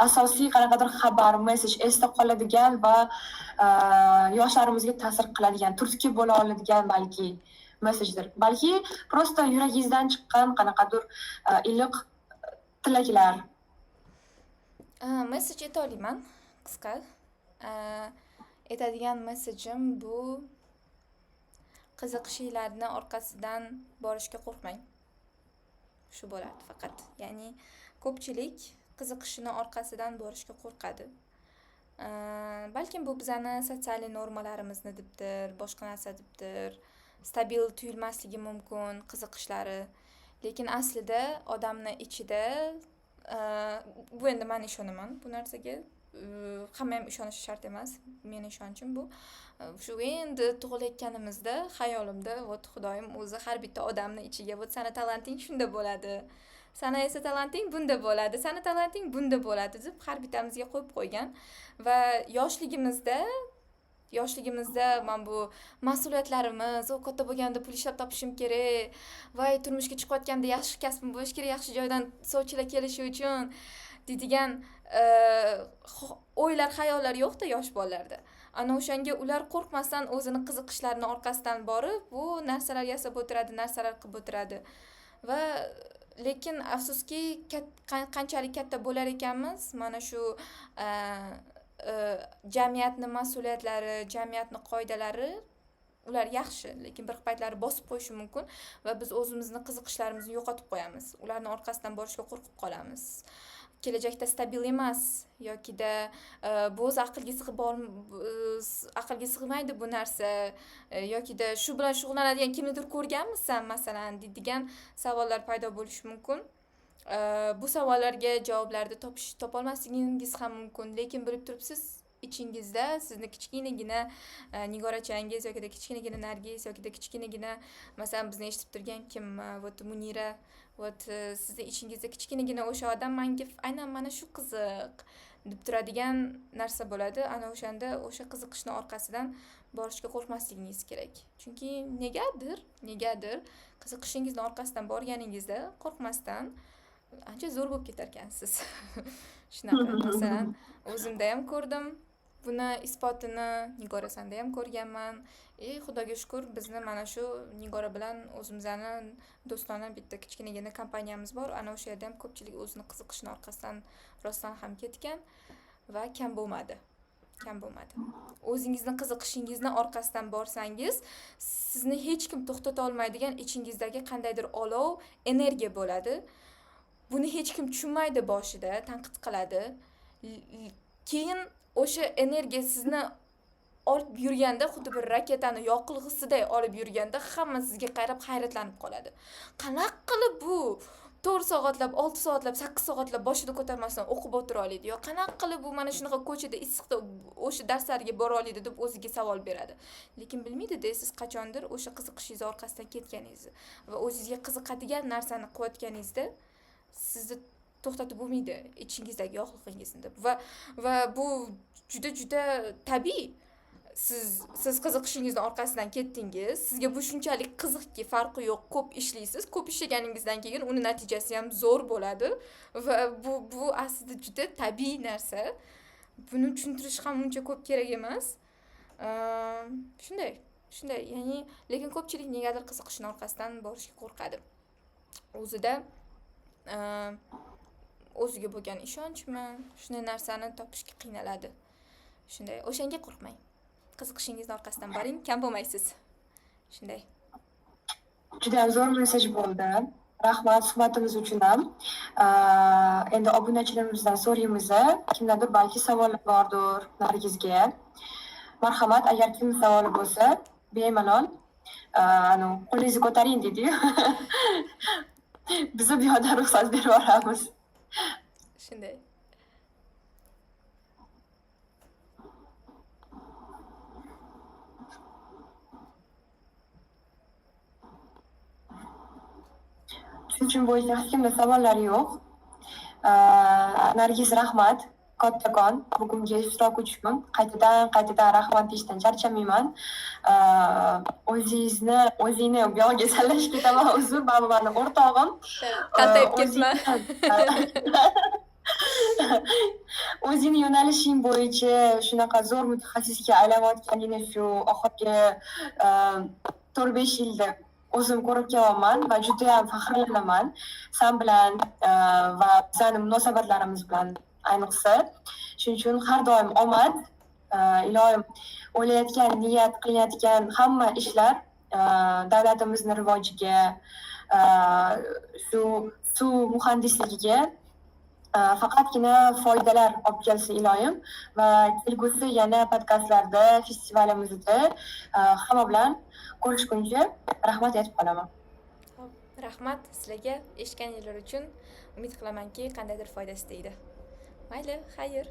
Speaker 1: Asosiy qanaqadir xabar, mesej esda qoladigan va yoshlarimizga ta'sir qiladigan, turtki bo'la oladigan balki mesejdir. Balki prosta yuragingizdan chiqqan qanaqadir iliq tilaklar.
Speaker 2: Mesej ayta olaman, qisqa. Aytadigan mesejim bu: qiziqishinglarni orqasidan borishga qo'rqmang. Shu bo'ladi faqat. Ya'ni ko'pchilik qiziqishini orqasidan borishga qo'rqadi. Balkim bu bizani sotsial normalarimizni debdir, boshqa narsa debdir. Stabil tuyulmasligi mumkin qiziqishlari. Lekin aslida odamning ichida bu endi men ishonaman bu narsaga. Hamma ham ishonishi shart emas. Meni ishonchim bu. Shu endi tug'ilayotganimizda xayolimda vot Xudoyim o'zi har bitta odamning ichiga vot sana talanting shunda bo'ladi. Sana esa talanting bunda bo'ladi. Sana talanting bunda bo'ladi deb har bittamizga qo'yib qo'ygan va yoshligimizda men bu mas'uliyatlarimiz, u katta bo'lganda pul ishlab topishim kerak, voy turmushga chiqayotganda yaxshi kasbim bo'lish kerak, yaxshi joydan sovchilar kelishi uchun deydigan o'ylar, xayollar yo'q-da yosh bolalarda. Ana o'shanga ular qo'rqmasdan o'zini qiziqishlarini orqasidan borib, bu narsalar yasab o'tiradi, narsalar qilib o'tiradi. Va lekin afsuski qanchalik katta bo'lar ekanmiz, mana shu jamiyatning mas'uliyatlari, jamiyatning qoidalari ular yaxshi, lekin bir paytlari bosib qo'yishi mumkin va biz o'zimizni qiziqishlarimizni yo'qotib qo'yamiz. Ularning orqasidan borishga qo'rqib qolamiz. Kelajakda stabil emas yokida bu o'zi aqlga sig'maydi bu narsa yokida shu bilan shug'ullanadigan kimnidir ko'rganmisan masalan degan savollar paydo bo'lishi mumkin. Bu savollarga javoblarni topolmasligingiz ham mumkin, lekin bilib turibsiz, ichingizda sizni kichkinagina Nigorachangiz yokida kichkinagina Nargiz yokida kichkinagina masalan bizni eshitib turgan kim, вот Munira, вот sizni ichingizda kichkinagina o'sha odam menga aynan mana shu qiziq deb turadigan narsa bo'ladi. Ana o'shanda o'sha qiziqishning orqasidan borishga qo'rqmasligingiz kerak. Chunki negadir qiziqishingizning orqasidan borganingizda qo'rqmasdan ancha zo'r bo'lib ketar ekansiz. Shunaqa, masalan, o'zimda ham ko'rdim. Buni isbotini Nigorasanda ham ko'rganman. Xudoga shukr, bizni mana shu Nigora bilan o'zimizning do'stona bitta kichkinagina kompaniyamiz bor. Ana o'sha yerda ham ko'pchilik o'zini qiziqishini orqasidan rostdan ham ketgan va kam bo'lmadi. O'zingizning qiziqishingizni orqasidan borsangiz, sizni hech kim to'xtata olmaydigan ichingizdagi qandaydir olov, energiya bo'ladi. Buni hech kim tushunmaydi boshida, tanqid qiladi. Keyin o'sha energiya sizni olib yurganda, xuddi bir raketani yoqilg'isiday olib yurganda hamma sizga qarab hayratlanib qoladi. Qanaqa qilib bu 4 soatlab, 6 soatlab, 8 soatlab boshida ko'tarmasdan o'qib o'tira oladi? Yo qanaqa qilib bu mana shunaqa ko'chada issiqda o'sha darslarga bora oladi deb o'ziga savol beradi. Lekin bilmaydi-da, siz qachondir o'sha qiziqishingiz orqasidan ketganingizni va o'zingizga qiziqadigan narsani qilayotganingizda sizni to'xtatib bo'lmaydi ichingizdagi yo'qligingizni deb. Va bu juda tabiiy. Siz qiziqishingizning orqasidan ketdingiz. Sizga bu shunchalik qiziqki, farqi yo'q, ko'p ishlaysiz. Ko'p ishlaganingizdan keyin uni natijasi ham zo'r bo'ladi va bu aslida juda tabiiy narsa. Buni tushuntirish ham uncha ko'p kerak emas. Shunday, ya'ni lekin ko'pchilik negadir qiziqishning orqasidan borishga qo'rqadi. O'ziga bo'lgan ishonchmi, shunday narsani topishga qiynaladi. Shunday, o'shanga qo'rqmang. Qiziqishingizni orqasidan boring, kam bo'lmaysiz. Shunday.
Speaker 1: Juda zo'r mesaj bo'ldi. Rahmat suhbatimiz uchun ham. Endi obunachilarimizdan so'raymiz. Kimdadir balki savollar bordir Nargizga. Marhamat, agar kim savoli bo'lsa, bemalol qo'lingizni ko'taring dedi-yu. Biz bu yoqda ruxsat berib yuboramiz.
Speaker 2: Shunday. Tushunchim bo'yicha hech kimda savollar yo'q. Nargiz, rahmat. Kattakon bugungi ishtirok uchun qaytadan rahmat deyishdan charchamayman. O'zingni bu yoqqa sanlashga ketaman. Uzr, meni o'rtog'im. Taltayib ketma.
Speaker 1: O'zingni yo'nalishing bo'yicha shunaqa zo'r mutaxassisga aylanayotganingni shu oxirgi 4-5 yilda o'zim ko'rib kelyapman va juda ham faxrlanaman sen bilan va bizning munosabatlarimiz bilan ayniqsa. Shuning uchun har doim omad, iloyim o'ylayotgan, niyat qilayotgan hamma ishlar davlatimizni rivojiga, shu suv muhandisligiga faqatgina foydalar olib kelsin iloyim va kelgusi yana podkastlarda, festivalimizda hamma bilan ko'rishguncha rahmat aytib qolaman.
Speaker 2: Rahmat sizlarga eshitganingiz uchun. Umid qilamanki, qandaydir foydasi tegdi. Mayli, xayr.